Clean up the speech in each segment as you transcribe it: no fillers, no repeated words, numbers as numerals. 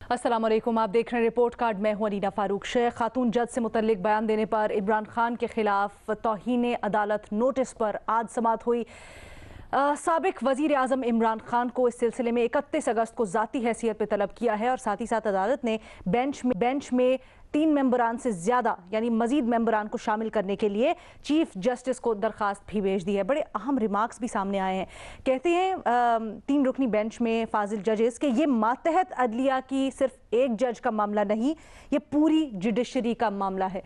अस्सलाम वालेकुम, आप देख रहे हैं रिपोर्ट कार्ड। मैं हूं अनीना फारूक शेख। खातून जज से मुतल्लिक बयान देने पर इमरान खान के खिलाफ तौहीन अदालत नोटिस पर आज समाअत हुई। साबिक वजीर आजम इमरान खान को इस सिलसिले में 31 अगस्त को ज़ाती हैसियत पर तलब किया है और साथ ही साथ अदालत ने बेंच में 3 मेंबरान से ज़्यादा यानी मजीद मेंबरान को शामिल करने के लिए चीफ जस्टिस को दरख्वास्त भी भेज दी है। बड़े अहम रिमार्क्स भी सामने आए हैं। कहते हैं 3 रुकनी बेंच में फाजिल जजेस के ये मातहत अदलिया की सिर्फ एक जज का मामला नहीं, ये पूरी जुडिशरी का मामला है।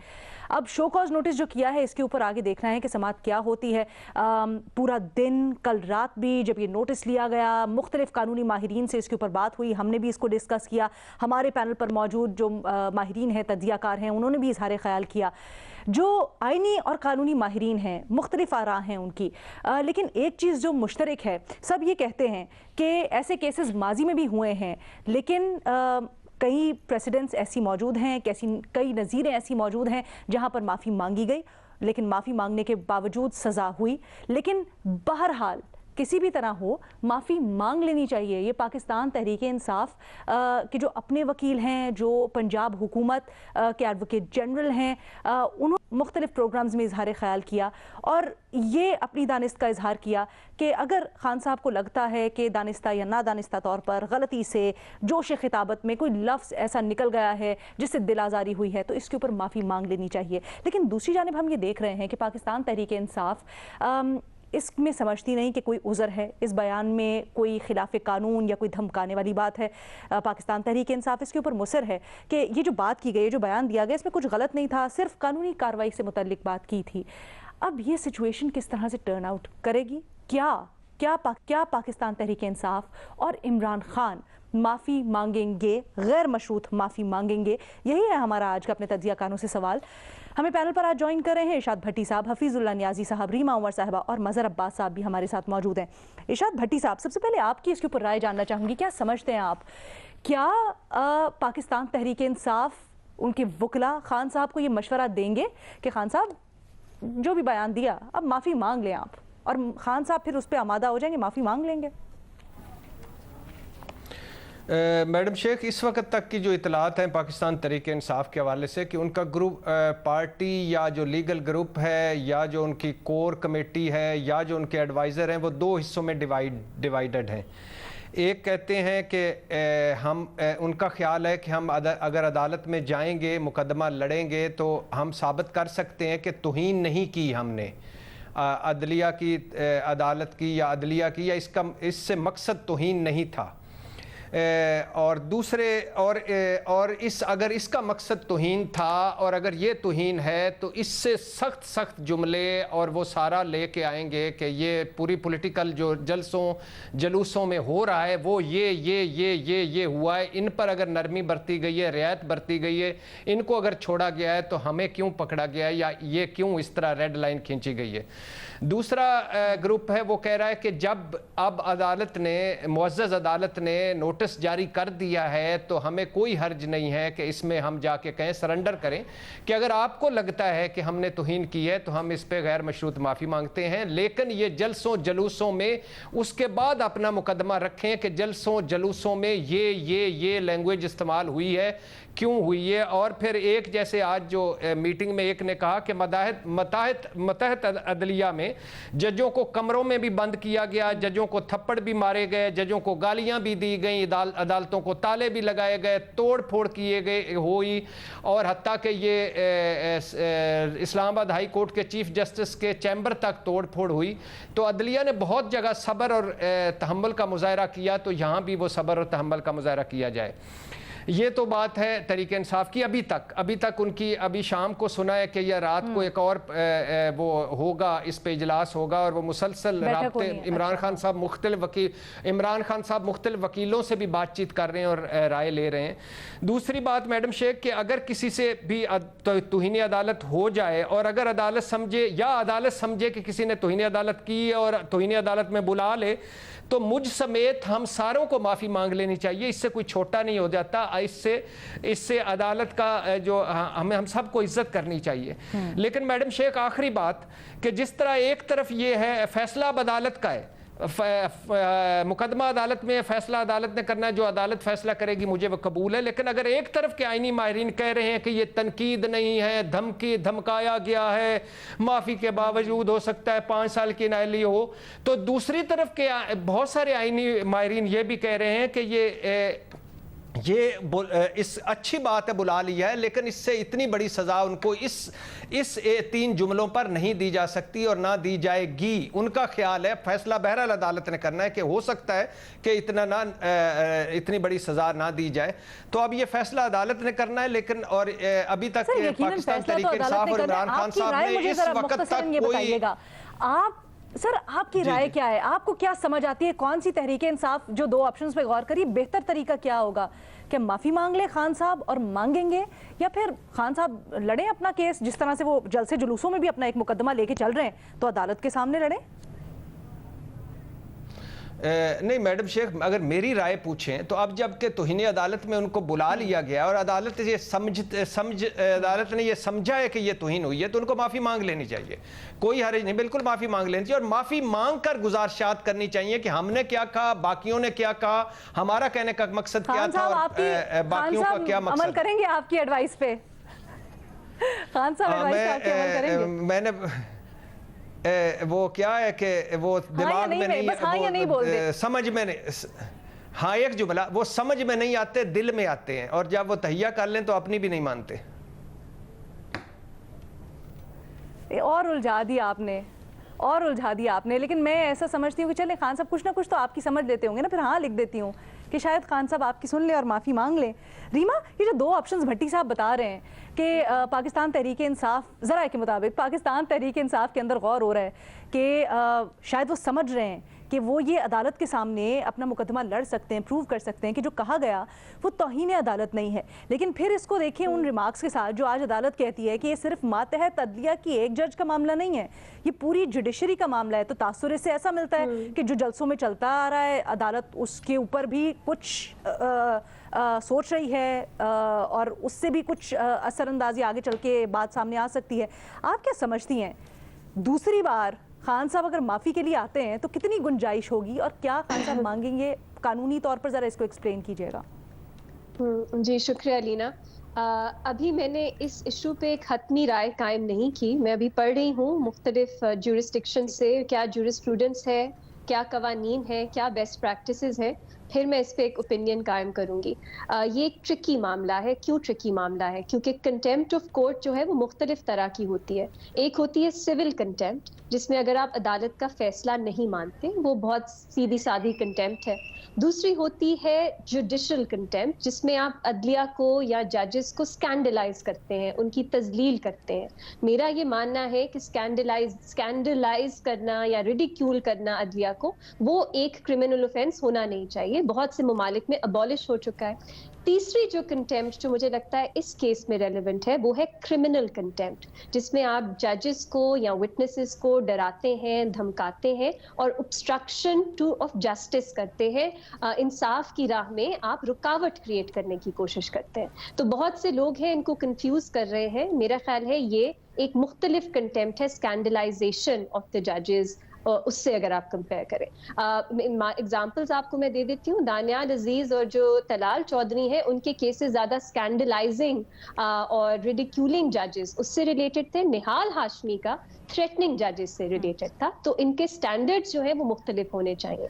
अब शो कॉज नोटिस जो किया है इसके ऊपर आगे देखना है कि समाअत क्या होती है। पूरा दिन कल रात भी जब ये नोटिस लिया गया, मुख्तलिफ कानूनी माहिरीन से इसके ऊपर बात हुई, हमने भी इसको डिस्कस किया। हमारे पैनल पर मौजूद जो माहिरीन हैं, तज्जियाकार हैं, उन्होंने भी इजहार ख्याल किया। जो आइनी और कानूनी माहिरीन हैं, मुख्तलिफ आरा हैं उनकी, लेकिन एक चीज़ जो मुश्तरक है, सब ये कहते हैं कि ऐसे केसेस माजी में भी हुए हैं, लेकिन कई प्रेसिडेंट्स ऐसी मौजूद हैं, कई नज़ीरें ऐसी मौजूद हैं जहां पर माफ़ी मांगी गई, लेकिन माफ़ी मांगने के बावजूद सज़ा हुई। लेकिन बहरहाल किसी भी तरह हो, माफ़ी मांग लेनी चाहिए। ये पाकिस्तान तहरीक इंसाफ के जो अपने वकील हैं, जो पंजाब हुकूमत के एडवोकेट जनरल हैं, उन्होंने मुख्तलिफ प्रोग्राम्स में इजहार ख्याल किया और ये अपनी दानिस्त का इजहार किया कि अगर खान साहब को लगता है कि दानिस्ता या नादानिस्ता तौर पर गलती से जोश खिताबत में कोई लफ्ज़ ऐसा निकल गया है जिससे दिल आज़ारी हुई है, तो इसके ऊपर माफ़ी मांग लेनी चाहिए। लेकिन दूसरी जानिब हम ये देख रहे हैं कि पाकिस्तान तहरीक इंसाफ इसमें समझती नहीं कि कोई उज़र है, इस बयान में कोई खिलाफ कानून या कोई धमकाने वाली बात है। पाकिस्तान तहरीक इंसाफ इसके ऊपर मुसर है कि ये जो बात की गई, जो बयान दिया गया, इसमें कुछ गलत नहीं था, सिर्फ कानूनी कार्रवाई से मुतल्लिक बात की थी। अब ये सिचुएशन किस तरह से टर्न आउट करेगी? क्या पाकिस्तान तहरीक इंसाफ और इमरान खान माफ़ी मांगेंगे, गैर मशरूत माफ़ी मांगेंगे? यही है हमारा आज का अपने तज्जियाकारों से सवाल। हमें पैनल पर आज ज्वाइन कर रहे हैं इरशाद भट्टी साहब, हफीजुल्लाह नियाजी साहब, रीमा उमर साहबा और मज़हर अब्बास साहब भी हमारे साथ मौजूद हैं। इरशाद भट्टी साहब, सबसे पहले आपकी इसके ऊपर राय जानना चाहूँगी। क्या समझते हैं आप, क्या पाकिस्तान तहरीक इंसाफ उनके वकला खान साहब को ये मशवरा देंगे कि खान साहब जो भी बयान दिया अब माफ़ी मांग लें आप, और खान साहब फिर उस पर आमादा हो जाएंगे, माफ़ी मांग लेंगे? मैडम शेख, इस वक्त तक की जो इतलात हैं पाकिस्तान तहरीक इंसाफ के हवाले से कि उनका ग्रुप पार्टी या जो लीगल ग्रुप है या जो उनकी कोर कमेटी है या जो उनके एडवाइज़र हैं, वो 2 हिस्सों में डिवाइडेड हैं। एक कहते हैं कि उनका ख्याल है कि हम अगर अदालत में जाएंगे, मुकदमा लड़ेंगे, तो हम साबित कर सकते हैं कि तौहीन नहीं की हमने अदलिया की, अदालत की या अदलिया की, या इससे मकसद तौहीन नहीं था। और दूसरे और अगर इसका मकसद तौहीन था और अगर ये तौहीन है, तो इससे सख्त जुमले और वो सारा लेके आएंगे कि ये पूरी पॉलिटिकल जो जलूसों में हो रहा है वो ये हुआ है, इन पर अगर नरमी बरती गई है, रियायत बरती गई है, इनको अगर छोड़ा गया है, तो हमें क्यों पकड़ा गया है या ये क्यों इस तरह रेड लाइन खींची गई है। दूसरा ग्रुप है, वो कह रहा है कि जब अब मुअज़्ज़ज़ अदालत ने नोटिस जारी कर दिया है, तो हमें कोई हर्ज नहीं है कि इसमें हम जाके कहें, सरेंडर करें कि अगर आपको लगता है कि हमने तौहीन की है तो हम इस पे गैर मशरूत माफ़ी मांगते हैं, लेकिन ये जलूसों में उसके बाद अपना मुकदमा रखें कि जलूसों में ये लैंग्वेज इस्तेमाल हुई है, क्यों हुई है। और फिर एक जैसे आज जो मीटिंग में एक ने कहा कि मतहत अदलिया में जजों को कमरों में भी बंद किया गया, जजों को थप्पड़ भी मारे गए, जजों को गालियां भी दी गई, अदालतों को ताले भी लगाए गए, तोड़ फोड़ किए गए हुई, और हत्ता कि ये इस्लामाबाद हाई कोर्ट के चीफ जस्टिस के चैम्बर तक तोड़ फोड़ हुई। तो अदलिया ने बहुत जगह सब्र और तहम्मुल का मुजाहरा किया, तो यहाँ भी वो सब्र और तहम्मुल का मुजाहरा किया जाए। ये तो बात है तहरीक इंसाफ की। अभी तक उनकी अभी शाम को सुना है कि यह रात को एक और वो होगा, इस पे इजलास होगा, और वो मुसलसल राब्ते इमरान खान साहब मुख्तलिफ वकीलों से भी बातचीत कर रहे हैं और राय ले रहे हैं। दूसरी बात मैडम शेख, कि अगर किसी से भी तौहीन अदालत हो जाए और अगर अदालत समझे कि किसी ने तौहीन अदालत की और तौहीन अदालत में बुला ले, तो मुझ समेत हम सारों को माफ़ी मांग लेनी चाहिए। इससे कोई छोटा नहीं हो जाता, इससे अदालत का जो हम सबको इज्जत करनी चाहिए। लेकिन मैडम शेख, आखिरी बात कि जिस तरह एक तरफ ये है फैसला अब अदालत का है, मुकदमा अदालत में, फैसला अदालत ने करना है, जो अदालत फैसला करेगी मुझे वो कबूल है। लेकिन अगर एक तरफ के आईनी माहिरीन कह रहे हैं कि ये तनकीद नहीं है, धमकाया गया है, माफ़ी के बावजूद हो सकता है 5 साल की नाअहली हो, तो दूसरी तरफ के बहुत सारे आईनी माहिरीन ये भी कह रहे हैं कि ये इस अच्छी बात है बुला लिया है, लेकिन इससे इतनी बड़ी सज़ा उनको इस 3 जुमलों पर नहीं दी जा सकती और ना दी जाएगी। उनका ख्याल है, फैसला बहरहाल अदालत ने करना है कि हो सकता है कि इतनी बड़ी सज़ा ना दी जाए। तो अब ये फैसला अदालत ने करना है, लेकिन और अभी तक पाकिस्तान तहरीक इंसाफ और इमरान खान साहब ने इस वक्त तक कोई सर आपकी राय क्या है? आपको क्या समझ आती है? कौन सी तहरीक इंसाफ जो 2 ऑप्शंस पे गौर करिए, बेहतर तरीका क्या होगा? क्या माफी मांग ले खान साहब और मांगेंगे, या फिर खान साहब लड़ें अपना केस जिस तरह से वो जलसे जुलूसों में भी अपना एक मुकदमा लेके चल रहे हैं, तो अदालत के सामने लड़ें? नहीं मैडम शेख, अगर मेरी राय पूछें तो अब जबकि तौहीन अदालत में उनको बुला लिया गया और अदालत अदालत ने ये समझा है कि ये तौहीन हुई है, तो उनको माफ़ी मांग लेनी चाहिए। कोई हर्ज नहीं, बिल्कुल माफ़ी मांग लेनी चाहिए और माफ़ी मांग कर गुजारिशात करनी चाहिए कि हमने क्या कहा, बाकियों ने क्या कहा, हमारा कहने का मकसद क्या था और बाकियों का क्या मकसद। अमल करेंगे आपकी एडवाइस पे? खान साहब एडवाइस पे अमल करेंगे? मैंने वो क्या है कि वो दिमाग में नहीं, समझ में नहीं, हाँ एक जुमला, वो समझ में नहीं आते, दिल में आते हैं, और जब वो तहिया कर लें तो अपनी भी नहीं मानते। और उलझा दिया आपने, लेकिन मैं ऐसा समझती हूँ कि चले खान साहब कुछ ना कुछ तो आपकी समझ लेते होंगे ना, फिर हाँ लिख देती हूँ कि शायद खान साहब आपकी सुन ले और माफ़ी मांग लें। रीमा, ये जो 2 ऑप्शंस भट्टी साहब बता रहे हैं कि पाकिस्तान तहरीक इंसाफ, ज़रा के मुताबिक पाकिस्तान तहरीक इंसाफ के अंदर गौर हो रहा है कि शायद वो समझ रहे हैं कि वो ये अदालत के सामने अपना मुकदमा लड़ सकते हैं, प्रूव कर सकते हैं कि जो कहा गया वो तौहीन अदालत नहीं है। लेकिन फिर इसको देखें उन रिमार्क्स के साथ जो आज अदालत कहती है कि ये सिर्फ मातहत अदलिया की एक जज का मामला नहीं है, ये पूरी जुडिशरी का मामला है। तो तासुर से ऐसा मिलता है कि जो जलसों में चलता आ रहा है अदालत उसके ऊपर भी कुछ सोच रही है और उससे भी कुछ असरअंदाजी आगे चल के बात सामने आ सकती है। आप क्या समझती हैं, दूसरी बार खान साहब अगर माफ़ी के लिए आते हैं तो कितनी गुंजाइश होगी और क्या खान साहब मांगेंगे कानूनी तौर पर? ज़रा इसको एक्सप्लेन कीजिएगा। जी शुक्रिया लीना। अभी मैंने इस इशू पे एक हतमी राय कायम नहीं की। मैं अभी पढ़ रही हूँ मुख्तलिफ जुरिस्डिक्शन से क्या जुरिस्प्रूडेंस है, क्या कवानीन है, क्या बेस्ट प्रैक्टिसेस है, फिर मैं इस पे एक ओपिनियन कायम करूंगी। ये एक ट्रिकी मामला है। क्यों ट्रिकी मामला है? क्योंकि कंटेम्प्ट ऑफ कोर्ट जो है वो मुख्तलिफ तरह की होती है। एक होती है सिविल कंटेम्प्ट, जिसमें अगर आप अदालत का फैसला नहीं मानते, वो बहुत सीधी सादी कंटेम्प्ट है। दूसरी होती है जुडिशल कंटेम्प्ट, जिसमें आप अदलिया को या जजेस को स्कैंडलाइज करते हैं, उनकी तजलील करते हैं। मेरा ये मानना है कि स्कैंडलाइज करना या रिडिक्यूल करना अदलिया को, वो एक क्रिमिनल ऑफेंस होना नहीं चाहिए। बहुत से ममालिक में अबॉलिश हो चुका है। तीसरी जो कंटेम्प्ट जो मुझे लगता है इस केस में रेलेवेंट है, वो है क्रिमिनल कंटेम्प्ट, जिसमें आप जजेस को या विटनेसेस को डराते हैं, धमकाते हैं और ऑब्स्ट्रक्शन टू ऑफ जस्टिस करते हैं। इंसाफ की राह में आप रुकावट क्रिएट करने की कोशिश करते हैं। तो बहुत से लोग हैं इनको कंफ्यूज कर रहे हैं। मेरा ख्याल है ये एक मुख्तलिफ कंटेम्प्ट है, स्कैंडलाइजेशन ऑफ द जजेस, उससे अगर आप कंपेयर करें। एग्जांपल्स आपको मैं दे देती हूँ। दानियाल अजीज और जो तलाल चौधरी हैं, उनके केसेस ज़्यादा स्कैंडलाइजिंग और रिडिक्यूलिंग जजेस उससे रिलेटेड थे। निहाल हाशमी का थ्रेटनिंग जजेस से रिलेटेड था। तो इनके स्टैंडर्ड्स जो है वो मुख्तलिफ होने चाहिए।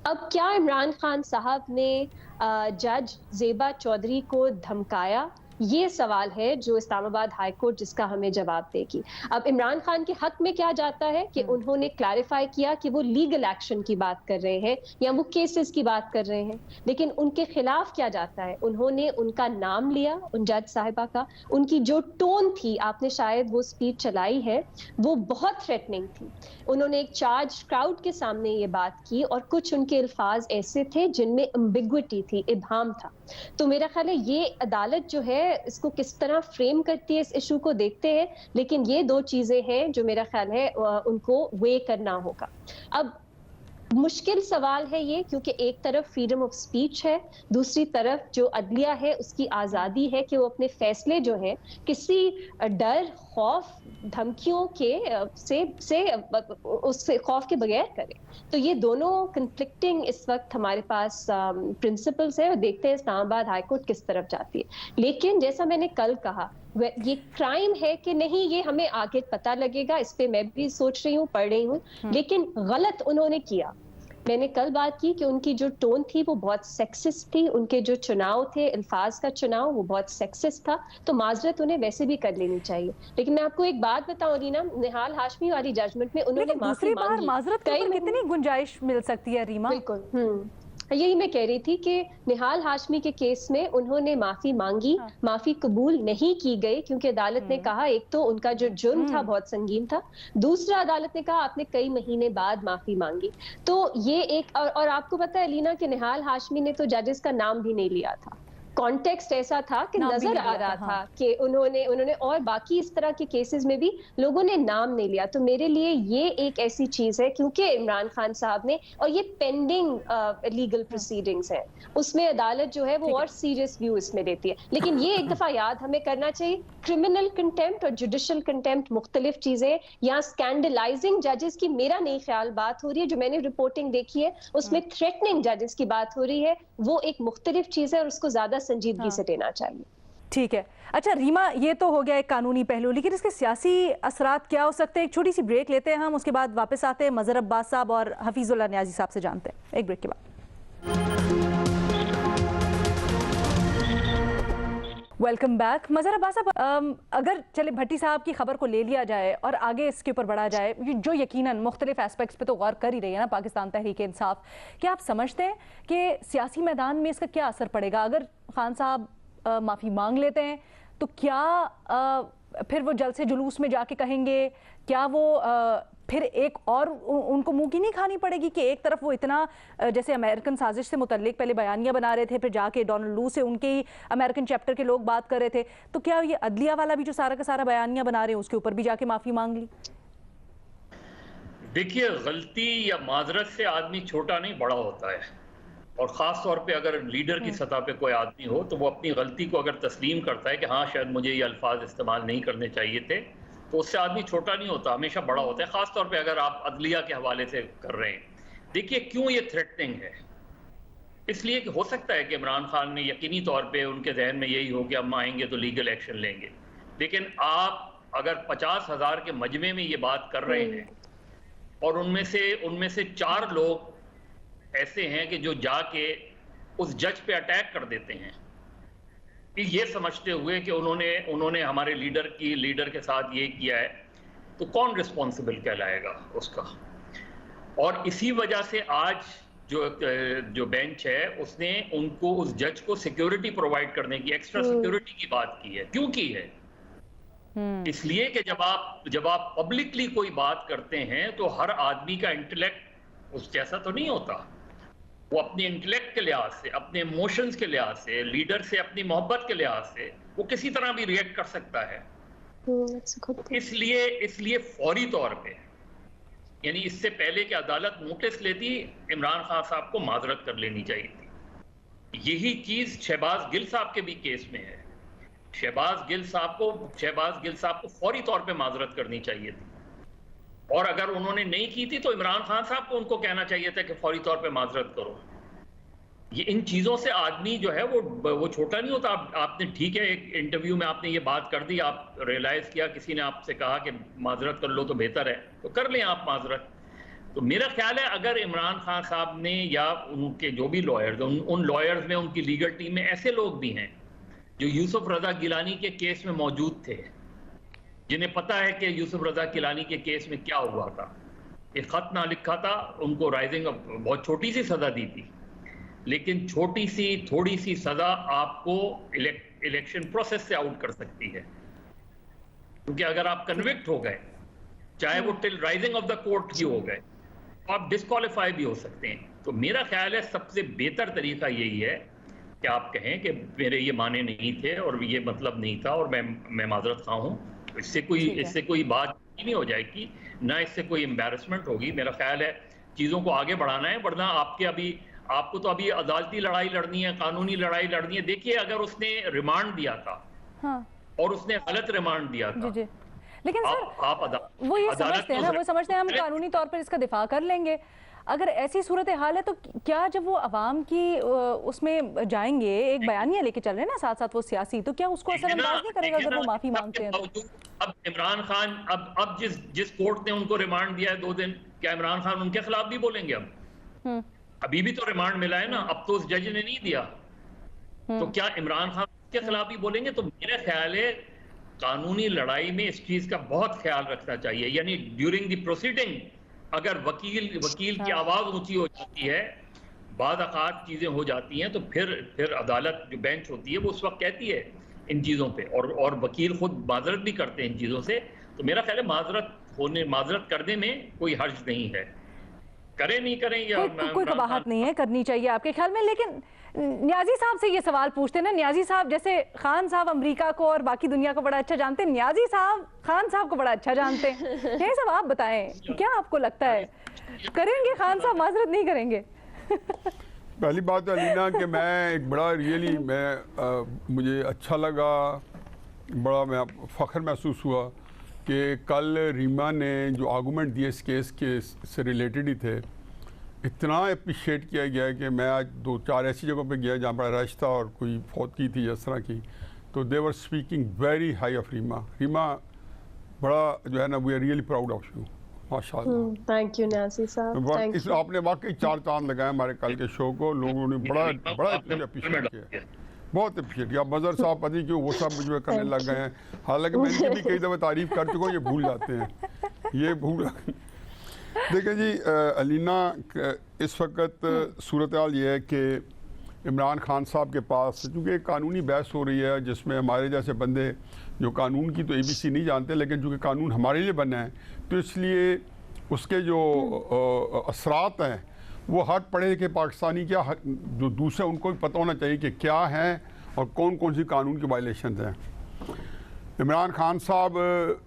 अब क्या इमरान खान साहब ने जज ज़ेबा चौधरी को धमकाया? ये सवाल है जो इस्लामाबाद हाई कोर्ट जिसका हमें जवाब देगी। अब इमरान खान के हक में क्या जाता है कि उन्होंने क्लैरिफाई किया कि वो लीगल एक्शन की बात कर रहे हैं या वो केसेस की बात कर रहे हैं, लेकिन उनके खिलाफ क्या जाता है? उन्होंने उनका नाम लिया, उन जज साहिबा का। उनकी जो टोन थी, आपने शायद वो स्पीच चलाई है, वो बहुत थ्रेटनिंग थी। उन्होंने एक चार्ज क्राउड के सामने ये बात की और कुछ उनके अल्फाज ऐसे थे जिनमें एम्बिग्विटी थी, इबहम था। तो मेरा ख्याल है ये अदालत जो है इसको किस तरह फ्रेम करती है, इस इशू को देखते हैं। लेकिन ये 2 चीजें हैं जो मेरा ख्याल है उनको वे करना होगा। अब मुश्किल सवाल है ये, क्योंकि एक तरफ फ्रीडम ऑफ स्पीच है, दूसरी तरफ जो अदलिया है उसकी आज़ादी है कि वो अपने फैसले जो है किसी डर, खौफ धमकियों के उससे खौफ के बगैर करें। तो ये दोनों कंफ्लिक्टिंग इस वक्त हमारे पास प्रिंसिपल्स है और देखते हैं इस्लामाबाद हाई कोर्ट किस तरफ जाती है। लेकिन जैसा मैंने कल कहा, ये क्राइम है कि नहीं ये हमें आगे पता लगेगा, इस पे मैं भी सोच रही हूँ, पढ़ रही हूँ, लेकिन गलत उन्होंने किया। मैंने कल बात की कि उनकी जो टोन थी वो बहुत सेक्सिस्ट थी, उनके जो चुनाव थे, अल्फाज का चुनाव वो बहुत सेक्सिस्ट था, तो माजरत उन्हें वैसे भी कर लेनी चाहिए। लेकिन मैं आपको एक बात बताऊं रीना, निहाल हाशमी वाली जजमेंट में उन्होंने दूसरी बार माजरत के ऊपर कितनी गुंजाइश मिल सकती है रीमा? बिल्कुल, यही मैं कह रही थी कि निहाल हाशमी के केस में उन्होंने माफी मांगी, माफी कबूल नहीं की गई क्योंकि अदालत ने कहा, एक तो उनका जो जुर्म था बहुत संगीन था, दूसरा अदालत ने कहा आपने कई महीने बाद माफी मांगी। तो ये एक और आपको पता है लीना कि निहाल हाशमी ने तो जजेस का नाम भी नहीं लिया था। कॉन्टेक्स्ट ऐसा था कि नजर आ रहा था कि उन्होंने और बाकी इस तरह के केसेस में भी लोगों ने नाम नहीं लिया। तो मेरे लिए ये एक ऐसी चीज है क्योंकि इमरान खान साहब ने, और ये पेंडिंग लीगल प्रोसीडिंग्स है, उसमें अदालत जो है वो और सीरियस व्यू इसमें देती है। लेकिन ये एक दफा याद हमें करना चाहिए, क्रिमिनल कंटेम्प्ट और जुडिशियल कंटेम्प्ट मुख्तलिफ चीजें। यहाँ स्कैंडलाइजिंग जजेस की मेरा नहीं ख्याल बात हो रही है, जो मैंने रिपोर्टिंग देखी है उसमें थ्रेटनिंग जजेस की बात हो रही है, वो एक मुख्तलिफ चीज है और उसको ज्यादा संजीदगी से लेना चाहिए। ठीक है। अच्छा रीमा, ये तो हो गया एक कानूनी पहलू, लेकिन इसके सियासी असरात क्या हो सकते हैं? एक छोटी सी ब्रेक लेते हैं हम, उसके बाद वापस आते हैं मजहर अब्बास साहब और हफीजुल्लाह न्याजी साहब से जानते हैं, एक ब्रेक के बाद। Welcome back. मजहर अब्बास साहब, अगर चले भट्टी साहब की खबर को ले लिया जाए और आगे इसके ऊपर बढ़ा जाए, जो यकीनन मुख्तलिफ एस्पेक्ट्स पे तो गौर कर ही रही है ना पाकिस्तान तहरीक इंसाफ, क्या आप समझते हैं कि सियासी मैदान में इसका क्या असर पड़ेगा? अगर खान साहब माफ़ी मांग लेते हैं तो क्या फिर वो जलसे जुलूस में जाके कहेंगे, क्या वो फिर एक और उनको मुंह की नहीं खानी पड़ेगी कि एक तरफ वो इतना जैसे अमेरिकन साजिश से मुतल्लिक पहले बयानियां बना रहे थे, फिर जाके डोनाल्ड लू से उनके ही अमेरिकन चैप्टर के लोग बात कर रहे थे, तो क्या ये अदलिया वाला भी जो सारा का सारा बयानियां बना रहे हैं उसके ऊपर भी जाके माफ़ी मांग ली? देखिए, गलती या माजरत से आदमी छोटा नहीं बड़ा होता है, और ख़ास तौर पे अगर लीडर की सतह पे कोई आदमी हो तो वो अपनी गलती को अगर तस्लीम करता है कि हाँ शायद मुझे ये अल्फाज इस्तेमाल नहीं करने चाहिए थे, तो उससे आदमी छोटा नहीं होता, हमेशा बड़ा होता है, ख़ास तौर पे अगर आप अदलिया के हवाले से कर रहे हैं। देखिए क्यों ये थ्रेटनिंग है, इसलिए कि हो सकता है कि इमरान खान ने यकीनी तौर पे उनके जहन में यही हो कि हम आएंगे तो लीगल एक्शन लेंगे, लेकिन आप अगर 50,000 के मजमे में ये बात कर रहे हैं और उनमें से 4 लोग ऐसे हैं कि जो जाके उस जज पे अटैक कर देते हैं, ये समझते हुए कि उन्होंने हमारे लीडर के साथ ये किया है, तो कौन रिस्पॉन्सिबल कहलाएगा उसका? और इसी वजह से आज जो बेंच है उसने उनको, उस जज को सिक्योरिटी प्रोवाइड करने की, एक्स्ट्रा सिक्योरिटी की बात की है। क्यों की है? इसलिए कि जब आप पब्लिकली कोई बात करते हैं तो हर आदमी का इंटेलेक्ट उस जैसा तो नहीं होता, वो अपने इंटेलेक्ट के लिहाज से, अपने इमोशंस के लिहाज से, लीडर से अपनी मोहब्बत के लिहाज से वो किसी तरह भी रिएक्ट कर सकता है। इसलिए फौरी तौर पे, यानी इससे पहले कि अदालत नोटिस लेती, इमरान खान साहब को माजरत कर लेनी चाहिए थी। यही चीज शहबाज गिल साहब के भी केस में है। शहबाज गिल साहब को फौरी तौर पे माजरत करनी चाहिए थी, और अगर उन्होंने नहीं की थी तो इमरान खान साहब को उनको कहना चाहिए था कि फौरी तौर पे माजरत करो। ये इन चीज़ों से आदमी जो है वो छोटा नहीं होता। आपने ठीक है, एक इंटरव्यू में आपने ये बात कर दी, आप रियलाइज़ किया, किसी ने आपसे कहा कि माजरत कर लो तो बेहतर है, तो कर लें आप माजरत। तो मेरा ख्याल है अगर इमरान खान साहब ने या उनके जो भी लॉयर्स, उन लॉयर्स में, उनकी लीगल टीम में ऐसे लोग भी हैं जो यूसुफ रजा गिलानी के केस में मौजूद थे, जिन्हें पता है कि यूसुफ रजा गिलानी के केस में क्या हुआ था, एक खत ना लिखा था, उनको राइजिंग बहुत छोटी सी सजा दी थी, लेकिन थोड़ी सी सजा आपको इलेक्शन प्रोसेस से आउट कर सकती है, क्योंकि अगर आप कन्विक्ट हो गए, चाहे वो till rising of the court ही हो गए, आप डिस्क्वालीफाई भी हो सकते हैं। तो मेरा ख्याल है सबसे बेहतर तरीका यही है कि आप कहें कि मेरे ये माने नहीं थे और ये मतलब नहीं था और मैं माजरत खा हूँ। इससे कोई बात नहीं हो जाएगी, ना इससे कोई एम्बैरेसमेंट होगी। मेरा ख्याल है चीज़ों को आगे बढ़ाना है, वरना आपको तो अभी अदालती लड़ाई लड़नी है, कानूनी लड़ाई लड़नी है। देखिए अगर उसने रिमांड दिया था, हाँ, और उसने गलत रिमांड दिया था, लेकिन सर वो ये समझते हैं ना, वो समझते हैं हम कानूनी तौर पर इसका दिफा कर लेंगे। अगर ऐसी सूरत हाल है तो क्या जब वो अवाम की उसमें जाएंगे, एक बयानिया लेके चल रहे हैं ना साथ साथ वो सियासी, तो क्या उसको असरअंदाज नहीं करेगा जब वो माफी मांगते हैं? अब इमरान खान अब जिस कोर्ट ने उनको रिमांड दिया है 2 दिन, क्या इमरान खान उनके खिलाफ भी बोलेंगे? अब अभी भी तो रिमांड मिला है ना, अब तो उस जज ने नहीं दिया, तो क्या इमरान खान के खिलाफ भी बोलेंगे? तो मेरा ख्याल है कानूनी लड़ाई में इस चीज का बहुत ख्याल रखना चाहिए, यानी ड्यूरिंग द प्रोसीडिंग अगर वकील की आवाज ऊंची हो जाती है, बाद अकात चीजें हो जाती हैं, तो फिर अदालत जो बेंच होती है वो उस वक्त कहती है इन चीजों पे, और वकील खुद माजरत भी करते हैं इन चीजों से। तो मेरा ख्याल है माजरत करने में कोई हर्ज नहीं है, करें नहीं करें या कोई कबाहत नहीं है, करनी चाहिए आपके ख्याल में। लेकिन न्याजी साहब से ये सवाल पूछते हैं ना, न्याजी साहब जैसे खान साहब अमेरिका को और बाकी दुनिया को बड़ा अच्छा जानते हैं, न्याजी साहब खान साहब को बड़ा अच्छा जानते हैं। न्याजी साहब आप बताएं, क्या आपको लगता है करेंगे खान साहब, माजरत नहीं करेंगे? पहली बात है अलीना कि मैं एक बड़ा रियली मुझे अच्छा लगा, बड़ा मैं फ़ख्र महसूस हुआ कि कल रीमा ने जो आर्गूमेंट दिए इस केस के से रिलेटेड ही थे, इतना अप्रिशिएट किया गया है कि मैं आज 2-4 ऐसी जगहों पे गया जहाँ बड़ा रश था और कोई फौत की थी इस तरह की, तो they were speaking very high of Reema. Reema बड़ा जो है ना, we are really proud of you, माशाल्लाह। थैंक यू न्याजी साहब, आपने वाकई 4 चांद लगाए हमारे कल के शो को, लोगों ने बड़ा अप्रिशिएट किया, बहुत अप्रिशिएट किया। मजहर साहब पता नहीं क्यों वो सब मुझे करने लग गए हैं, हालांकि मैं इनकी भी कई दफ़ा तारीफ कर चुका हूँ, ये भूल जाते हैं, ये भूल। देखिए जी अलीना, इस वक्त सूरत हाल ये है कि इमरान खान साहब के पास चूँकि एक कानूनी बहस हो रही है जिसमें हमारे जैसे बंदे जो कानून की तो ABC नहीं जानते, लेकिन चूँकि कानून हमारे लिए बना है तो इसलिए उसके जो असरात हैं वो हर पढ़े लिखे पाकिस्तानी क्या जो दूसरे उनको भी पता होना चाहिए कि क्या हैं और कौन कौन सी कानून की वायलेशन हैं। इमरान खान साहब,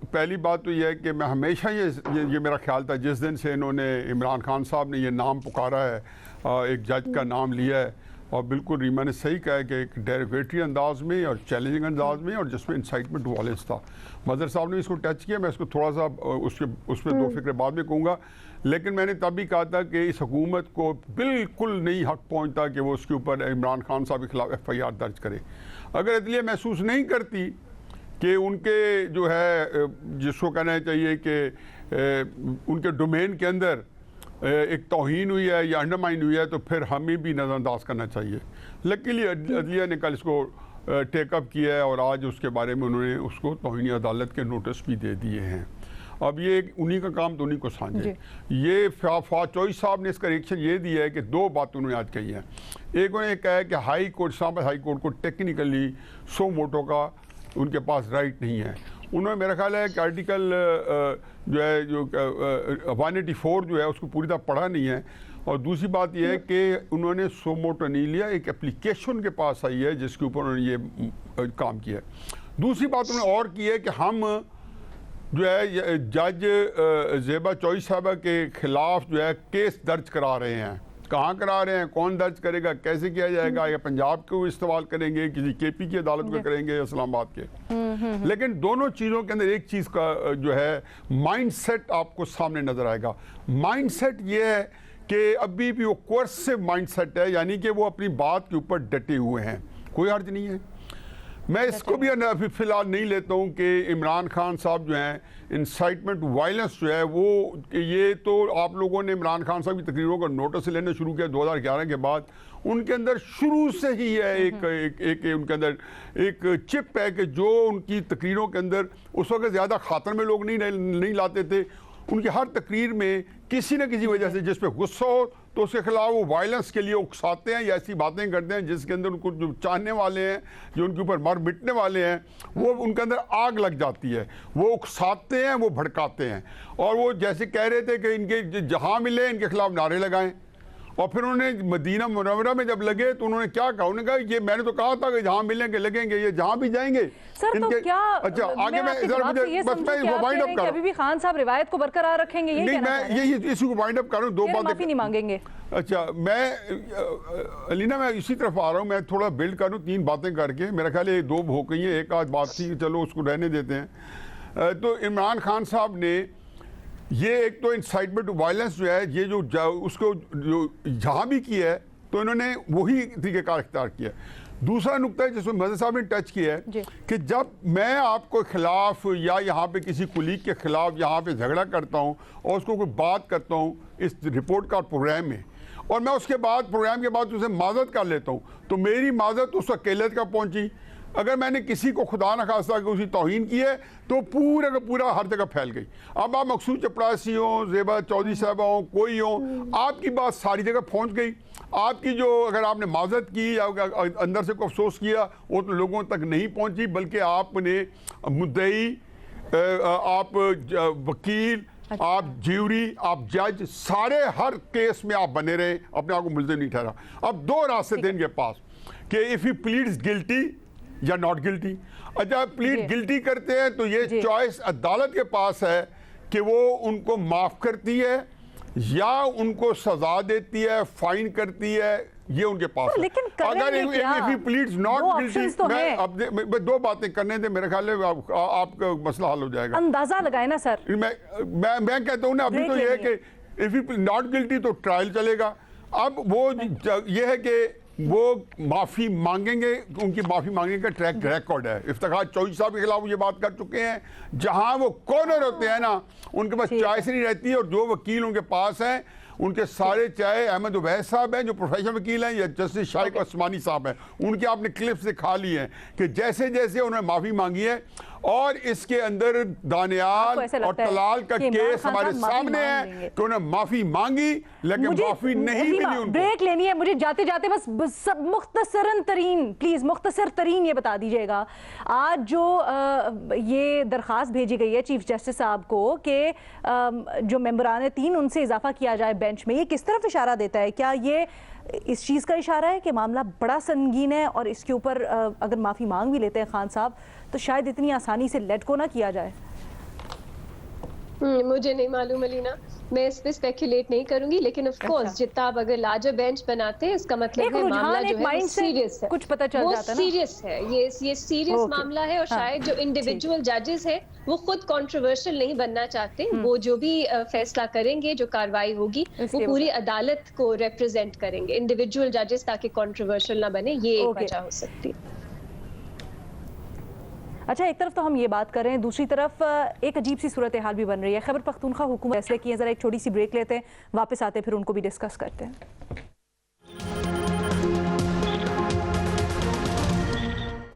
पहली बात तो यह है कि मैं हमेशा ये मेरा ख्याल था जिस दिन से इन्होंने इमरान खान साहब ने ये नाम पुकारा है, एक जज का नाम लिया है, और बिल्कुल रीमा ने सही कहा है कि एक डेरिवेटरी अंदाज में और चैलेंजिंग अंदाज में और जिसमें इंसाइटमेंट वायलेंस था। मदर साहब ने इसको टच किया, मैं इसको थोड़ा सा उस पर 2 फिक्र बाद में कहूँगा, लेकिन मैंने तब भी कहा था कि इस हुकूमत को बिल्कुल नहीं हक पहुँचता कि वो उसके ऊपर इमरान खान साहब के खिलाफ FIR दर्ज करे। अगर अदलिया महसूस नहीं करती कि उनके जो है जिसको कहना चाहिए कि उनके डोमेन के अंदर एक तौहीन हुई है या अंडरमाइन हुई है, तो फिर हमें भी नज़रअंदाज करना चाहिए। लकीली अदलिया ने कल इसको टेकअप किया है और आज उसके बारे में उन्होंने उसको तौहीनी अदालत के नोटिस भी दे दिए हैं। अब ये उन्हीं का काम तो उन्हीं को साझे। ये फवाद चौधरी साहब ने इसका रिएक्शन ये दिया है कि 2 बातें उन्होंने आज कही हैं। एक उन्होंने कहा है कि high court, Islamabad high court को टेक्निकली सो मोटो का उनके पास राइट नहीं है। उन्होंने मेरा ख्याल है कि आर्टिकल जो है जो 184 जो है उसको पूरी तरह पढ़ा नहीं है, और दूसरी बात यह है कि उन्होंने सो मोटो नहीं लिया, एक एप्लीकेशन के पास आई है जिसके ऊपर उन्होंने ये काम किया है। दूसरी बात उन्होंने और की है कि हम जो है जज ज़ेबा चौधरी साहबा के ख़िलाफ़ जो है केस दर्ज करा रहे हैं। कहाँ करा रहे हैं, कौन दर्ज करेगा, कैसे किया जाएगा, या पंजाब को इस्तेमाल करेंगे, किसी KP की अदालत में करेंगे या इस्लामाबाद के। लेकिन दोनों चीज़ों के अंदर एक चीज़ का जो है माइंडसेट आपको सामने नज़र आएगा। माइंडसेट ये है कि अभी भी वो कोर्सिव माइंडसेट है, यानी कि वो अपनी बात के ऊपर डटे हुए हैं, कोई हर्ज नहीं है। मैं इसको भी अभी फ़िलहाल नहीं लेता हूँ कि इमरान खान साहब जो हैं इंसाइटमेंट वायलेंस जो है वो, ये तो आप लोगों ने इमरान खान साहब की तकरीरों का नोटिस लेना शुरू किया 2011 के बाद। उनके अंदर शुरू से ही है एक उनके अंदर एक चिप है कि जो उनकी तकरीरों के अंदर उस वक्त ज़्यादा खातर में लोग नहीं लाते थे, उनकी हर तकरीर में किसी न किसी वजह से जिस पे गुस्सा हो तो उसके खिलाफ वो वायलेंस के लिए उकसाते हैं या ऐसी बातें करते हैं जिसके अंदर उनको जो चाहने वाले हैं, जो उनके ऊपर मर मिटने वाले हैं, वो उनके अंदर आग लग जाती है। वो उकसाते हैं, वो भड़काते हैं, और वो जैसे कह रहे थे कि इनके जहाँ मिले इनके खिलाफ नारे लगाएं। और फिर उन्होंने मदीना मुनव्वरा में जब लगे तो उन्होंने क्या कहा, उन्होंने कहा ये मैंने तो कहा था कि जहाँ मिलेंगे लगेंगे, ये जहाँ भी जाएंगे। सर तो क्या अच्छा आगे मैं बस मैं वो वाइंड अप कर, अभी भी खान साहब रिवायत को बरकरार रखेंगे? नहीं, मैं यही इसी को वाइंड अप कर रहा हूँ। 2 बातें माफी नहीं मांगेंगे। अच्छा मैं अलीना मैं इसी तरफ आ रहा हूँ, मैं थोड़ा बिल्ड कर रहा हूँ 3 बातें करके। मेरा ख्याल है 2 हो गई हैं, एक आध बात थी, चलो उसको रहने देते हैं। तो इमरान खान साहब ने ये एक तो इंसाइटमेंट टू वायलेंस जो है, ये जो उसको जो जहाँ भी किया है तो इन्होंने वही तरीक़ेकार इख्तियार किया। दूसरा नुक्ता है जिसमें मज़हर साहब ने टच किया है कि जब मैं आपको खिलाफ या यहाँ पे किसी कुलीग के खिलाफ यहाँ पे झगड़ा करता हूँ और उसको कोई बात करता हूँ इस रिपोर्ट कार्ड प्रोग्राम में, और मैं उसके बाद प्रोग्राम के बाद उसे माजरत कर लेता हूँ, तो मेरी माजरत उस अकेले का पहुँची। अगर मैंने किसी को खुदा न खास्ता कि उसकी तौहीन की है तो पूरा का पूरा हर जगह फैल गई। अब आप मकसूद चपड़ासी हो, ज़ेबा चौधरी साहबा हो, कोई हो, आपकी बात सारी जगह पहुंच गई। आपकी जो अगर आपने माजरत की या अंदर से को अफसोस किया वो तो लोगों तक नहीं पहुंची, बल्कि आपने मुद्दई, आप वकील, आप ज्यूरी, आप जज, सारे हर केस में आप बने रहे, अपने आप को मुल्ज़िम नहीं ठहरा। अब दो रास्ते थे इनके पास कि इफ़ ही प्लीड्स गिल्टी या नॉट गिल्टी। अच्छा, प्लीड गिल्टी करते हैं तो ये चॉइस अदालत के पास है कि वो उनको माफ़ करती है या उनको सजा देती है, फाइन करती है, ये उनके पास है। अगर if he pleads not guilty, मैं अब दो बातें करने दे, मेरे ख्याल में आपका मसला हल हो जाएगा। अंदाजा लगाए ना सर। मैं कहता हूँ ना, अभी तो ये है कि इफ ही नॉट गिल्टी तो ट्रायल चलेगा। अब वो ये है कि वो माफ़ी मांगेंगे, उनकी माफ़ी मांगने का ट्रैक रिकॉर्ड है। इफ्तिखार चौधरी साहब के खिलाफ ये बात कर चुके हैं। जहां वो कॉर्नर होते हैं ना, उनके पास चॉइस नहीं रहती है, और जो वकील उनके पास हैं उनके सारे, चाहे अहमद उवैस साहब हैं जो प्रोफेशनल वकील हैं या जस्टिस शाइक उस्मानी साहब हैं, उनके आपने क्लिप्स दिखा ली हैं कि जैसे जैसे उन्होंने माफ़ी मांगी है। और इसके अंदर दानियाल और तलाल का केस हमारे सामने है कि उन्होंने माफी मांगी लेकिन माफी नहीं मिली उनको। ब्रेक लेनी है मुझे, जाते जाते बस मुख्तसरन तरीन, प्लीज मुख्तसर तरीन ये बता दीजिएगा, आज जो ये दरखास्त भेजी गई है चीफ जस्टिस साहब को कि जो मेंबरान तीन उनसे इजाफा किया जाए बेंच में, ये किस तरफ इशारा देता है? क्या ये इस चीज़ का इशारा है कि मामला बड़ा संगीन है और इसके ऊपर अगर माफ़ी मांग भी लेते हैं खान साहब तो शायद इतनी आसानी से लेट को ना किया जाए? मुझे नहीं मालूम अलीना, मैं इस पे स्पेकुलेट नहीं करूंगी, लेकिन ऑफ कोर्स जितना आप अगर लार्जर बेंच बनाते हैं इसका मतलब है मामला जो है वो सीरियस है, कुछ पता चल जाता है ना, सीरियस है, ये सीरियस मामला है। और शायद जो इंडिविजुअल जजेस है वो खुद कंट्रोवर्शियल नहीं बनना चाहते, वो जो भी फैसला करेंगे, जो कार्रवाई होगी वो पूरी अदालत को रिप्रेजेंट करेंगे, इंडिविजुअल जजेस, ताकि कंट्रोवर्शियल ना बने, ये एक वजह हो सकती है। अच्छा, एक तरफ तो हम ये बात कर रहे हैं, दूसरी तरफ एक अजीब सी सूरत हाल भी बन रही है। खैबर पख्तूनख्वा हुकूमत फैसले की है, जरा एक छोटी सी ब्रेक लेते हैं, वापस आते हैं फिर उनको भी डिस्कस करते हैं।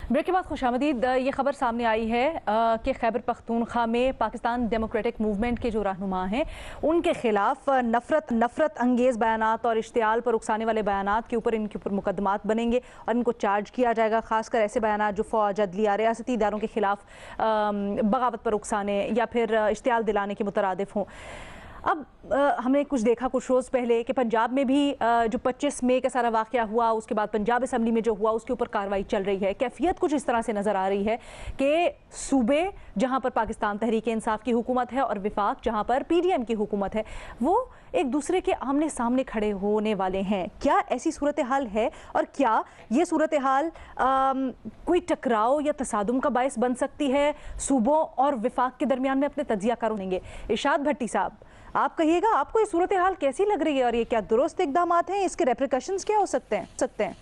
ब्रेक के बाद खुशामदीद। ये खबर सामने आई है कि खैबर पख्तूनख्वा में पाकिस्तान डेमोक्रेटिक मूवमेंट के जो रहनुमा हैं उनके खिलाफ नफरत अंगेज़ बयानात और इश्तियाल पर उकसाने वाले बयानात के ऊपर इनके ऊपर मुकदमात बनेंगे और इनको चार्ज किया जाएगा, खासकर ऐसे बयानात जो फ़ौज, अदलिया, रियासती इदारों के खिलाफ बगावत पर उकसाने या फिर इश्तियाल दिलाने के मुतरादिफ हों। अब हमने कुछ देखा कुछ रोज़ पहले कि पंजाब में भी जो 25 मई का सारा वाक़या हुआ, उसके बाद पंजाब असम्बली में जो हुआ उसके ऊपर कार्रवाई चल रही है। कैफियत कुछ इस तरह से नज़र आ रही है कि सूबे जहाँ पर पाकिस्तान तहरीक इंसाफ की हुकूमत है और विफाक जहाँ पर PDM की हुकूमत है, वो एक दूसरे के आमने सामने खड़े होने वाले हैं। क्या ऐसी सूरत हाल है और क्या ये सूरत हाल कोई टकराव या तसादुम का बायस बन सकती है सूबों और विफाक के दरमियान में? अपने तजिया कार होंगे। इरशाद भट्टी साहब, आप कहिएगा आपको ये सूरत हाल कैसी लग रही है और ये क्या दुरुस्त इक़दाम हैं, इसके रेप्रिकॉशंस क्या हो सकते हैं?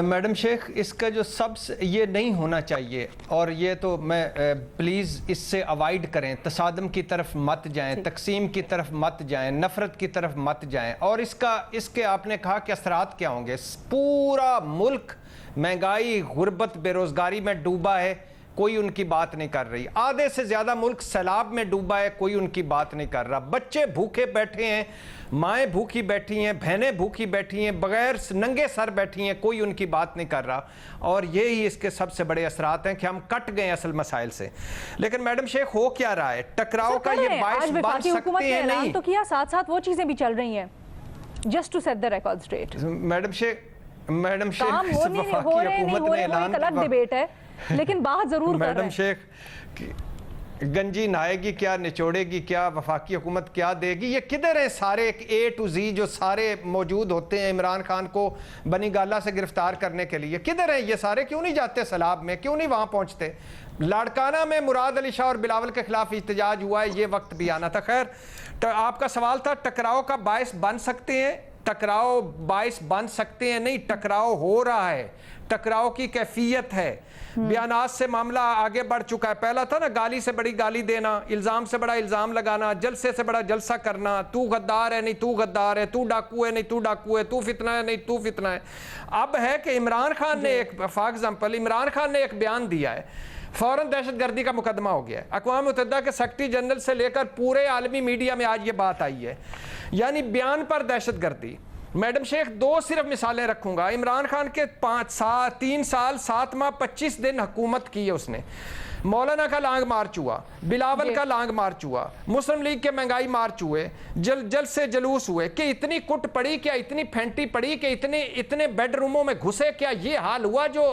मैडम शेख, इसका जो सबसे ये नहीं होना चाहिए, और ये तो मैं प्लीज़ इससे अवॉइड करें, तसादम की तरफ मत जाएं, तकसीम की तरफ मत जाएं, नफ़रत की तरफ मत जाएं। और इसके आपने कहा कि असरात क्या होंगे? पूरा मुल्क महंगाई, गुर्बत, बेरोज़गारी में डूबा है, कोई उनकी बात नहीं कर रही। आधे से ज़्यादा मुल्क सैलाब में डूबा है, कोई उनकी बात नहीं कर रहा। बच्चे भूखे बैठे हैं, माएँ भूखी बैठी हैं, बहनें भूखी बैठी हैं, बगैर नंगे सर बैठी हैं, कोई उनकी बात नहीं कर रहा। और यही इसके सबसे बड़े असरात हैं कि हम कट गए असल मसाइल से। लेकिन मैडम शेख, हो क्या रहा है? टकराव का ये बायस बन सकते हैं नहीं तो किया, साथ साथ वो चीज़ें भी चल रही हैं, just to set the record straight. Madam Sheikh काम हो रहे नहीं हो रहे, अलग डिबेट है, लेकिन बात जरूर मैडम शेख गंजी नहाएगी क्या, निचोड़ेगी क्या, वफाकी हुकूमत क्या देगी? ये किधर है सारे A to Z जो सारे मौजूद होते हैं इमरान खान को बनी गाला से गिरफ्तार करने के लिए? किधर है ये सारे? क्यों नहीं जाते सैलाब में, क्यों नहीं वहाँ पहुँचते? लाड़काना में मुराद अली शाह और बिलावल के खिलाफ एहतजाज हुआ है, ये वक्त भी आना था। खैर, तो आपका सवाल था टकराव का बायस बन सकते हैं, टकराव बायस बन सकते हैं नहीं, टकराव हो रहा है, टकराव की कैफियत है। बयानात से मामला आगे बढ़ चुका है। पहला था ना गाली से बड़ी गाली देना, इल्ज़ाम से बड़ा इल्ज़ाम लगाना, जलसे से बड़ा जलसा करना, तू गद्दार है नहीं तू गद्दार है, तू डाकू है नहीं तू डाकू है, तू फितना है नहीं तू फितना है। अब है कि इमरान खान ने एक, फॉर एग्जाम्पल इमरान खान ने एक बयान दिया है, फ़ौरन दहशतगर्दी का मुकदमा हो गया है। अक़वाम मुत्तहिदा के सेक्रेटरी जनरल से लेकर पूरे आलमी मीडिया में आज ये बात आई है, यानी बयान पर दहशतगर्दी। मैडम शेख दो सिर्फ मिसालें रखूंगा। इमरान खान के 3 साल 7 माह 25 दिन हुकूमत की है उसने। मौलाना का लांग मार्च हुआ, बिलावल का लांग मार्च हुआ, मुस्लिम लीग के महंगाई मार्च हुए, जल से जलूस हुए कि इतनी कुट पड़ी क्या, इतनी फेंटी पड़ी कि इतने बेडरूमों में घुसे क्या? ये हाल हुआ जो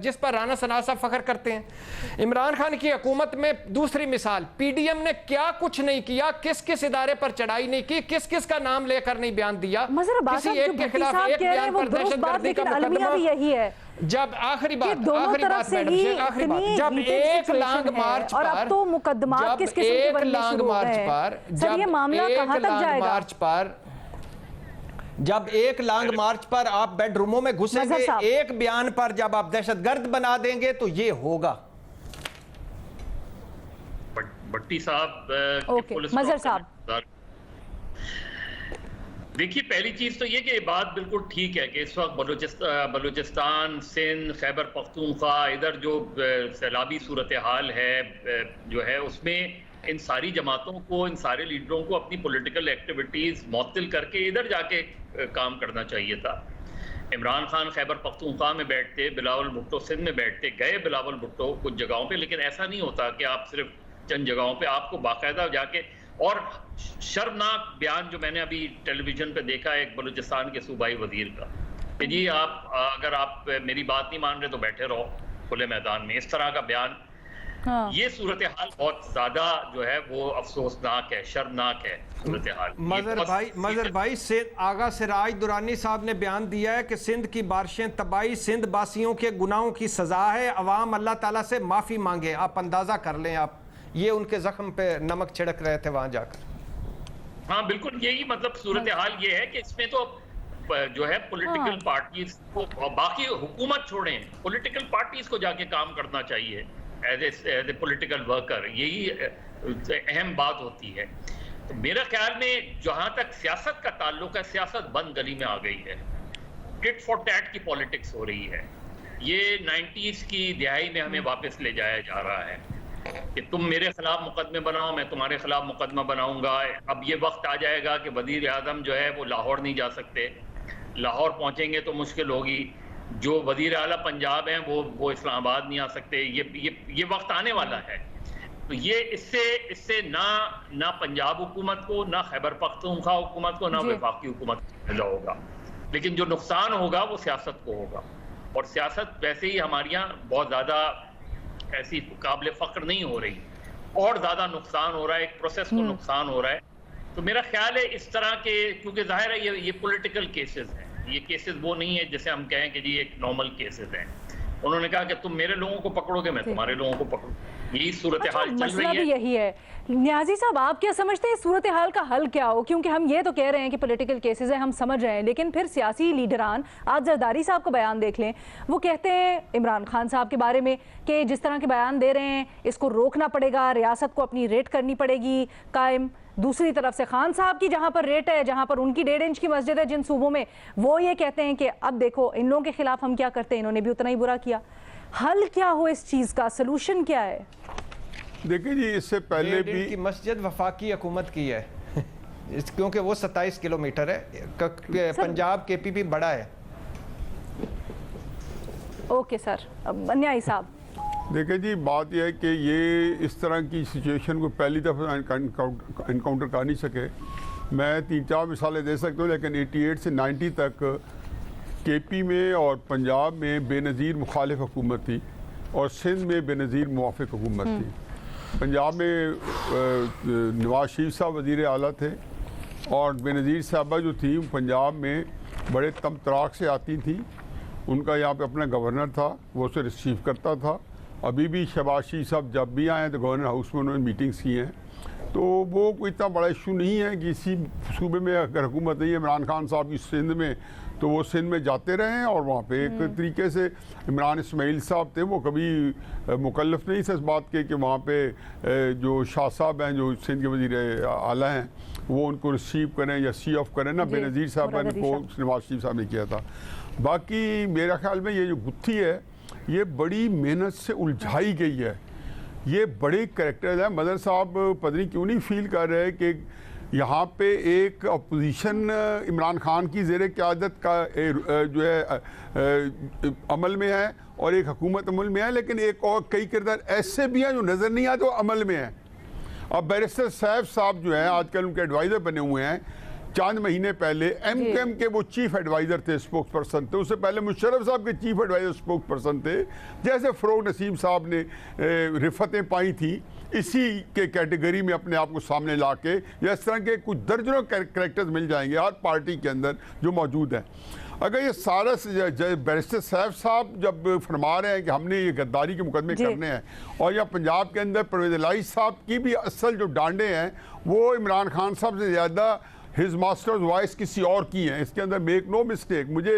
जिस पर राना सनाह साहब फख्र करते हैं। इमरान खान की हुकूमत में दूसरी मिसाल, PDM ने क्या कुछ नहीं किया, किस किस इदारे पर चढ़ाई नहीं की, किस किस का नाम लेकर नहीं बयान दिया, किसी एक के खिलाफ एक बयान पर दहशतगर्दी का मुकदमा। यही है जब आखिरी बात मैडम शेख, आखिरी बात, जब एक लांग मार्च और अब तो मुकदमात किस किस्म के बनने शुरू हो गए हैं। सर ये मामला कहां तक जाएगा? जब एक लांग मार्च पर आप बेडरूमों में घुसेंगे, एक बयान पर जब आप दहशतगर्द बना देंगे तो ये होगा। भट्टी साहब, मजहर साहब, देखिए पहली चीज तो ये कि बात बिल्कुल ठीक है कि इस वक्त बलूचिस्तान, सिंध, खैबर पख्तूनख्वा, इधर जो सैलाबी सूरत हाल है जो है, उसमें इन सारी जमातों को, इन सारे लीडरों को अपनी पॉलिटिकल एक्टिविटीज मुअत्तिल करके इधर जाके काम करना चाहिए था। इमरान खान खैबर पख्तूनख्वा में बैठते, बिलावल भुट्टो सिंध में बैठते, गए बिलावल भुट्टो कुछ जगहों पे, लेकिन ऐसा नहीं होता कि आप सिर्फ चंद जगहों पे, आपको बाकायदा जाके। और शर्मनाक बयान जो मैंने अभी टेलीविजन पे देखा एक बलूचिस्तान के सूबाई वजीर का कि जी आप अगर आप मेरी बात नहीं मान रहे तो बैठे रहो खुले मैदान में, इस तरह का बयान। ये सूरत हाल बहुत ज्यादा जो है वो अफसोसनाक है, शर्मनाक है सूरत हाल। मजहर भाई से आगा सिराज दुरानी साहब ने बयान दिया है कि सिंध की बारिशें तबाही सिंध वासियों के गुनाहों की सजा है, अवाम अल्लाह ताला से माफी मांगे। आप अंदाजा कर लें, आप ये उनके जख्म पे नमक छिड़क रहे थे वहां जाकर। हाँ बिल्कुल, यही मतलब सूरत हाल ये है कि इसमें तो जो है पॉलिटिकल पार्टीज को, बाकी हुकूमत छोड़ें, पॉलिटिकल पार्टीज को जाके काम करना चाहिए एज ए पॉलिटिकल वर्कर, यही अहम बात होती है। तो मेरा ख्याल में जहां तक सियासत का ताल्लुक है, सियासत बंद गली में आ गई है, टिट फॉर टैट की पॉलिटिक्स हो रही है। ये 90s की दिहाई में हमें वापस ले जाया जा रहा है कि तुम मेरे खिलाफ मुकदमे बनाओ, मैं तुम्हारे खिलाफ मुकदमा बनाऊंगा। अब ये वक्त आ जाएगा कि वजीर आजम जो है वो लाहौर नहीं जा सकते, लाहौर पहुंचेंगे तो मुश्किल होगी। जो वजीर आला पंजाब हैं वो इस्लामाबाद नहीं आ सकते। ये वक्त आने वाला है। तो ये इससे ना पंजाब हुकूमत को, ना खैबर पख्तूनख्वा हुकूमत को, ना वफाकी हुकूमत को फायदा होगा, लेकिन जो नुकसान होगा वो सियासत को होगा। और सियासत वैसे ही हमारे यहाँ बहुत ज़्यादा ऐसी काबिल फ़ख्र नहीं हो रही, और ज़्यादा नुकसान हो रहा है, एक प्रोसेस को नुकसान हो रहा है। तो मेरा ख्याल है इस तरह के, क्योंकि जाहिर है ये पॉलिटिकल केसेस हैं, ये केसेस वो नहीं है जैसे हम कहें कि जी एक नॉर्मल केसेस हैं। उन्होंने कहा कि तुम मेरे लोगों को पकड़ोगे, मैं तुम्हारे लोगों को पकड़ूं। यही सूरत हाल चल रही है। यही है। न्याजी साहब, आप क्या समझते हैं सूरत हाल का हल क्या हो? क्योंकि हम ये तो कह रहे हैं कि पॉलिटिकल केसेस है, हम समझ रहे हैं, लेकिन फिर सियासी लीडरान, आज जरदारी साहब का बयान देख लें, वो कहते हैं इमरान खान साहब के बारे में कि जिस तरह के बयान दे रहे हैं इसको रोकना पड़ेगा, रियासत को अपनी रेट करनी पड़ेगी कायम। दूसरी तरफ से खान साहब की जहां पर रेट है, जहां पर उनकी 1.5 इंच की मस्जिद है जिन सूबों में, वो ये कहते हैं कि अब देखो इन लोगों के खिलाफ हम क्या करते हैं, इन्होंने भी उतना ही बुरा किया। हल क्या हो इस चीज का, सोल्यूशन क्या है? देखिए जी, इससे पहले भी की मस्जिद वफाकी हुकूमत की है क्योंकि वो 27 किलोमीटर है, पंजाब KPP बड़ा है। ओके सर, न्यायी साहब। देखिए जी, बात यह है कि ये इस तरह की सिचुएशन को पहली दफ़ा इनकाउंटर कर नहीं सके। मैं 3-4 मिसालें दे सकता हूँ, लेकिन 88 से 90 तक KP में और पंजाब में बेनज़ीर मुखालिफ हुकूमत थी और सिंध में बेनज़ीर मुवाफ़िक हुकूमत थी। पंजाब में नवाज शरीफ साहब वज़ीर आला थे और बेनज़ीर साहबा जो थी पंजाब में बड़े तम तराक से आती थी। उनका यहाँ पे अपना गवर्नर था, वो उसे रिसीव करता था। अभी भी शहबाज शरीफ साहब जब भी आए तो गवर्नर हाउस में उन्होंने मीटिंग्स की हैं, तो वो कोई इतना बड़ा इशू नहीं है कि इसी सूबे में अगर हुकूमत नहीं है इमरान खान साहब की सिंध में, तो वो सिंध में जाते रहे हैं और वहाँ पे एक तरीके से इमरान इस्माइल साहब थे, वो कभी मुकल्लफ नहीं थे इस बात के कि वहाँ पे जो शाह साहब हैं जो सिंध के वज़ीर आला हैं वो उनको रिसीव करें या सी ऑफ करें ना। बेनज़ीर साहब ने को नवाज शरीफ साहब ने किया था। बाकी मेरा ख्याल में ये जो गुत्थी है ये बड़ी मेहनत से उलझाई गई है। ये बड़े कैरेक्टर्स हैं। मदर साहब पता नहीं क्यों नहीं फील कर रहे कि यहाँ पे एक अपोजिशन इमरान खान की ज़ेर क़यादत का जो है अमल में है और एक हुकूमत अमल में है, लेकिन एक और कई किरदार ऐसे भी हैं जो नज़र नहीं आते वो अमल में हैं। अब बैरिस्टर सैफ साहब जो हैं आजकल उनके एडवाइज़र बने हुए हैं। चंद महीने पहले एमकेएम के वो चीफ एडवाइज़र थे, स्पोक्स पर्सन थे। उससे पहले मुशर्रफ साहब के चीफ एडवाइज़र स्पोक्स पर्सन थे। जैसे फ़रोग नसीम साहब ने रिफ़तें पाई थी इसी के कैटेगरी में अपने आप को सामने ला के, या इस तरह के कुछ दर्जनों कैरेक्टर्स मिल जाएंगे हर पार्टी के अंदर जो मौजूद हैं। अगर ये सारा बैरिस्टर सैफ साहब जब फरमा रहे हैं कि हमने ये गद्दारी के मुकदमे करने हैं, और या पंजाब के अंदर परवेज़ इलाही साहब की भी असल जो डांडे हैं वो इमरान खान साहब से ज़्यादा हिज मास्टर्स वॉइस किसी और की हैं, इसके अंदर मेक नो मिस्टेक। मुझे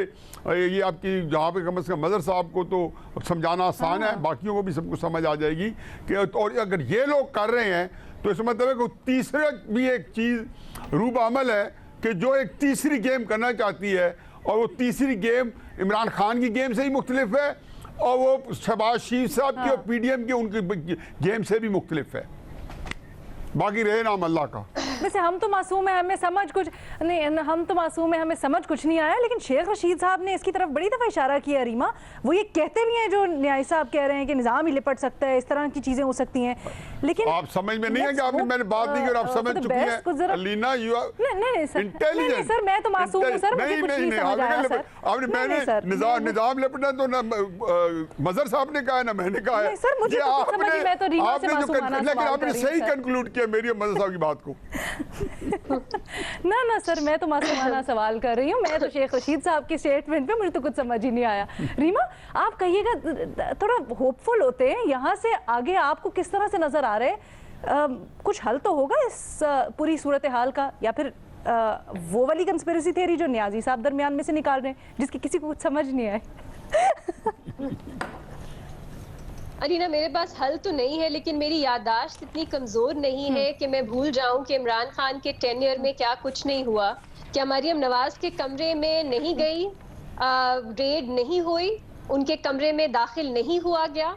ये आपकी जहाँ पे कम से कम मदर साहब को तो समझाना आसान है, बाकियों को भी सबको समझ आ जाएगी कि और अगर ये लोग कर रहे हैं तो इसका मतलब है कि तीसरा भी एक चीज़ रूब अमल है कि जो एक तीसरी गेम करना चाहती है, और वो तीसरी गेम इमरान खान की गेम से ही मुख्तलिफ है और वो शहबाज शरीफ साहब की और पीडीएम की उनकी गेम से भी मुख्तलिफ है। बाकी रहे नाम अल्लाह का। वैसे हम तो मासूम है, हमें समझ कुछ नहीं, हम तो मासूम है, हमें समझ कुछ नहीं आया, लेकिन शेख रशीद साहब ने इसकी तरफ बड़ी दफ़ा इशारा किया। रीमा, वो ये कहते नहीं है जो न्याय साहब कह रहे हैं कि निज़ाम ही लिपट सकता है, इस तरह की चीज़ें हो सकती हैं, लेकिन आप समझ में नहीं है कि आपने मैंने बात नहीं की और आप समझ चुकी हैं। Alina you are intelligent. Sir मैं तो मासूम हूं सर, मुझे कुछ नहीं समझ आया सर। आपने मैंने निजाम लिपटना तो ना मजहर साहब ने कहा है ना मैंने कहा है सर, मुझे तो कुछ समझ नहीं, मैं तो रीमा से मासूमाना सवाल कर रही हूं। लेकिन आपने सही कंक्लूड किया मेरी मजहर साहब की बात को। ना सर, मैं तो मासूमाना सवाल कर रही हूँ। मैं तो शेख रशीद साहब की स्टेटमेंट पे मुझे तो कुछ समझ ही नहीं आया। रीमा, आप कहिएगा, थोड़ा होपफुल होते हैं, यहाँ से आगे आपको किस तरह से नजर आ रहे हैं? कुछ हल तो होगा इस पूरी सूरत हाल का, या फिर वो वाली कंस्पिरेसी थ्योरी जो नियाजी साहब दरमियान में से निकाल रहे हैं जिसकी किसी को कुछ समझ नहीं आए? अरीना, मेरे पास हल तो नहीं है, लेकिन मेरी याददाश्त इतनी कमज़ोर नहीं है कि मैं भूल जाऊं कि इमरान खान के टेन्योर में क्या कुछ नहीं हुआ। क्या मरियम नवाज के कमरे में नहीं गई, रेड नहीं हुई, उनके कमरे में दाखिल नहीं हुआ गया,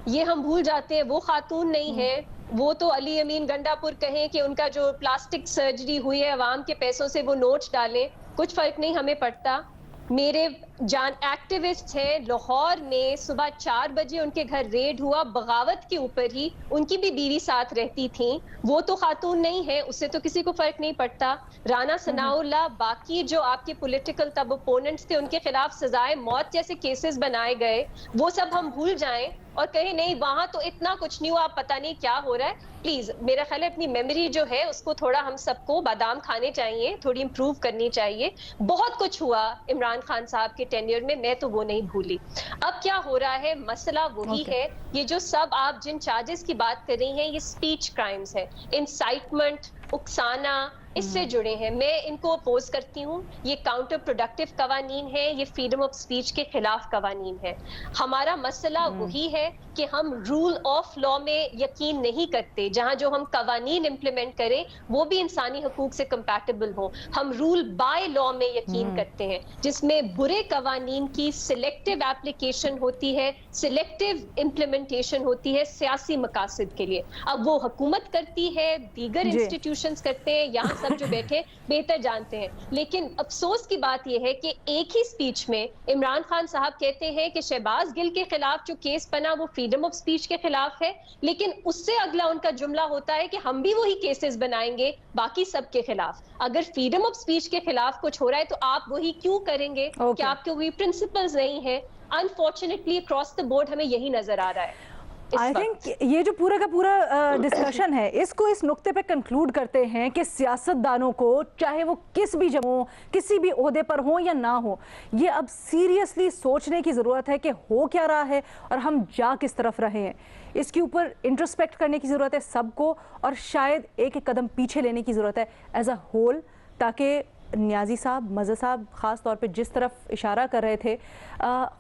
ये हम भूल जाते हैं। वो खातून नहीं है, वो तो अली अमीन गंडापुर कहें कि उनका जो प्लास्टिक सर्जरी हुई है अवाम के पैसों से, वो नोट्स डालें, कुछ फर्क नहीं हमें पड़ता। मेरे जान एक्टिविस्ट हैं लाहौर में, सुबह 4 बजे उनके घर रेड हुआ, बगावत के ऊपर ही, उनकी भी बीवी साथ रहती थी, वो तो खातून नहीं है, उससे तो किसी को फर्क नहीं पड़ता। राना सनाउल्लाह, बाकी जो आपके पॉलिटिकल तब ओपोनेंट्स थे, उनके खिलाफ सजाए मौत जैसे केसेस बनाए गए, वो सब हम भूल जाएं और कहें नहीं वहां तो इतना कुछ नहीं हुआ, पता नहीं क्या हो रहा है। प्लीज, मेरा ख्याल है अपनी मेमोरी जो है उसको थोड़ा हम सबको बादाम खाने चाहिए, थोड़ी इंप्रूव करनी चाहिए। बहुत कुछ हुआ इमरान खान साहब के टेन्योर में, मैं तो वो नहीं भूली। अब क्या हो रहा है, मसला वही है, ये जो सब आप जिन चार्जेस की बात कर रही हैं, ये स्पीच क्राइम्स है, इंसाइटमेंट, उकसाना, इससे जुड़े हैं। मैं इनको अपोज करती हूँ। ये काउंटर प्रोडक्टिव कवानीन है, ये फ्रीडम ऑफ स्पीच के खिलाफ कवानीन है। हमारा मसला वही है कि हम रूल ऑफ लॉ में यकीन नहीं करते, जहाँ जो हम कवानीन इम्प्लीमेंट करें वो भी इंसानी हकूक से कंपैटिबल हो। हम रूल बाय लॉ में यकीन करते हैं, जिसमें बुरे कवानीन की सिलेक्टिव एप्लीकेशन होती है, सिलेक्टिव इम्प्लीमेंटेशन होती है सियासी मकासद के लिए। अब वो हुकूमत करती है, दीगर इंस्टीट्यूशंस करते हैं, यहाँ सब जो बैठे बेहतर जानते हैं। लेकिन अफसोस की बात यह है कि एक ही स्पीच में इमरान खान साहब कहते हैं कि शहबाज गिल के खिलाफ जो केस बना वो फ्रीडम ऑफ स्पीच के खिलाफ है, लेकिन उससे अगला उनका जुमला होता है कि हम भी वही केसेस बनाएंगे बाकी सब के खिलाफ। अगर फ्रीडम ऑफ स्पीच के खिलाफ कुछ हो रहा है तो आप वही क्यों करेंगे? क्या आपके वही प्रिंसिपल्स नहीं है? अनफॉर्चुनेटली अक्रॉस द बोर्ड हमें यही नजर आ रहा है। आई थिंक ये जो पूरा का पूरा डिस्कशन है, इसको इस नुक्ते पे कंक्लूड करते हैं कि सियासतदानों को, चाहे वो किसी भी ओहदे पर हो या ना हो, ये अब सीरियसली सोचने की ज़रूरत है कि हो क्या रहा है और हम जा किस तरफ रहे हैं। इसके ऊपर इंट्रोस्पेक्ट करने की ज़रूरत है सबको, और शायद एक एक कदम पीछे लेने की ज़रूरत है एज अ होल, ताकि नियाज़ी साहब, मज़हर साहब ख़ास तौर पे जिस तरफ इशारा कर रहे थे,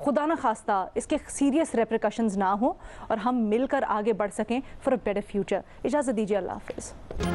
खुदा न खास्ता इसके सीरियस रेपरिकशंस ना हो और हम मिलकर आगे बढ़ सकें फॉर अ बेटर फ्यूचर। इजाज़त दीजिए, अल्लाह हाफ़िज़।